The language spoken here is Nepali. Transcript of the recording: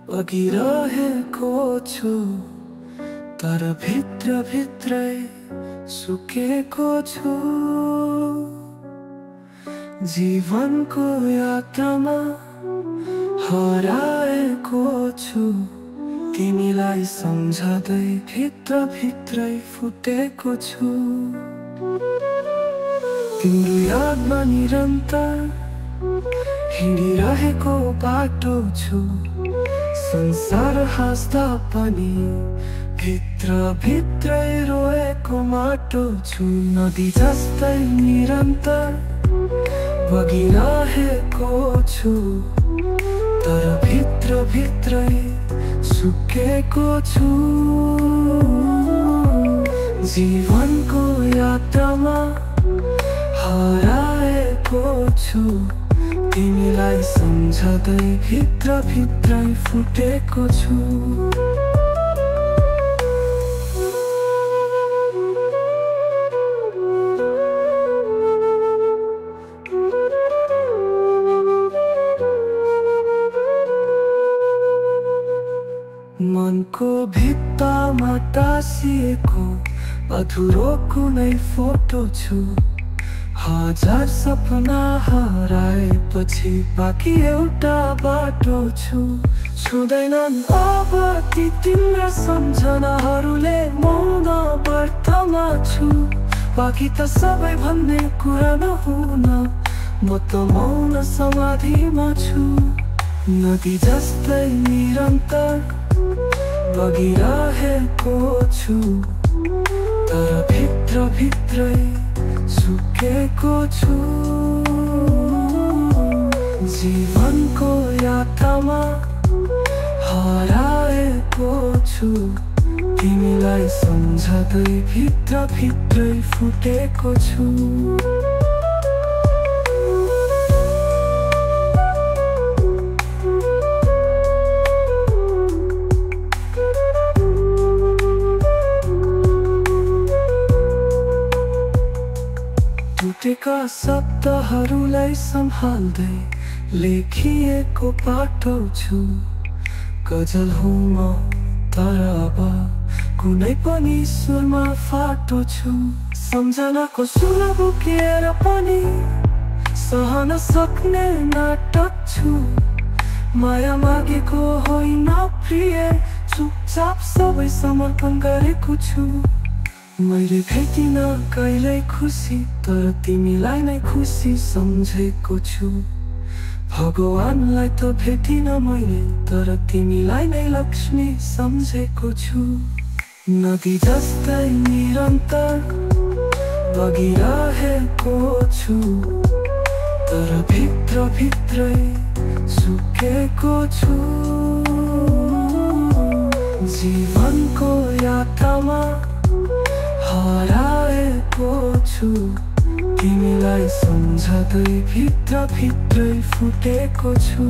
बगिरहेको छु तर भित्र भित्रै सुकेको छु। जीवनको यात्रामा हराएको छु, तिमीलाई सम्झँदै भित्र भित्रै फुटेको छु। तिम्रो यादमा निरन्तर हिँडिरहेको बाटो छु, संसार हाँस्दा पनि भित्र भित्रै रोएको माटो छु। नदी जस्तै निरन्तर बगिरहेको छु तर भित्र भित्रै सुकेको छु। जीवनको यात्रामा हराएको छु, तिमीलाई सम्झँदै भित्र भित्रै फुटेको छु। मनको भित्तामा टाँसिएको अधुरो कुनै फोटो छु। हजार सपना हराएपछि बाँकी एउटा बाटो छु। छुँदैनन् अब ती तिम्रा सम्झनाहरूले, मौन व्रतमा छु। बाँकी त सबै भन्ने कुरा नहुन, म त मौन समाधिमा छु। नदी जस्तै निरन्तर बगिरहेको छु तर भित्र भित्रै सुकेको छु। जीवनको यात्रामा हराएको छु, तिमीलाई सम्झँदै भित्र भित्रै फुटेको छु। टुटेका शब्दहरूलाई सम्हाल्दै लेखिएको पाटो छु। गजल हुँ म तर अब कुनै पनि सुरमा फाटो छु। सम्झनाको सुर बोकेर पनि सहन सक्ने नाटक छु। माया मागेको होइन प्रिय, चुपचाप सबै समर्पण गरेको छु। मैले भेटिन कहिल्यै खुसी, तर तिमीलाई नै खुसी सम्झेको छु। भगवानलाई त भेटिन मैले, तर तिमीलाई नै लक्ष्मी सम्झेको छु। नदी जस्तै निरन्तर बगिरहेको छु तर भित्र भित्रै सुकेको छु। जीवनको यात्रामा हराएको छु, तिमीलाई सम्झँदै भित्र भित्रै फुटेको छु।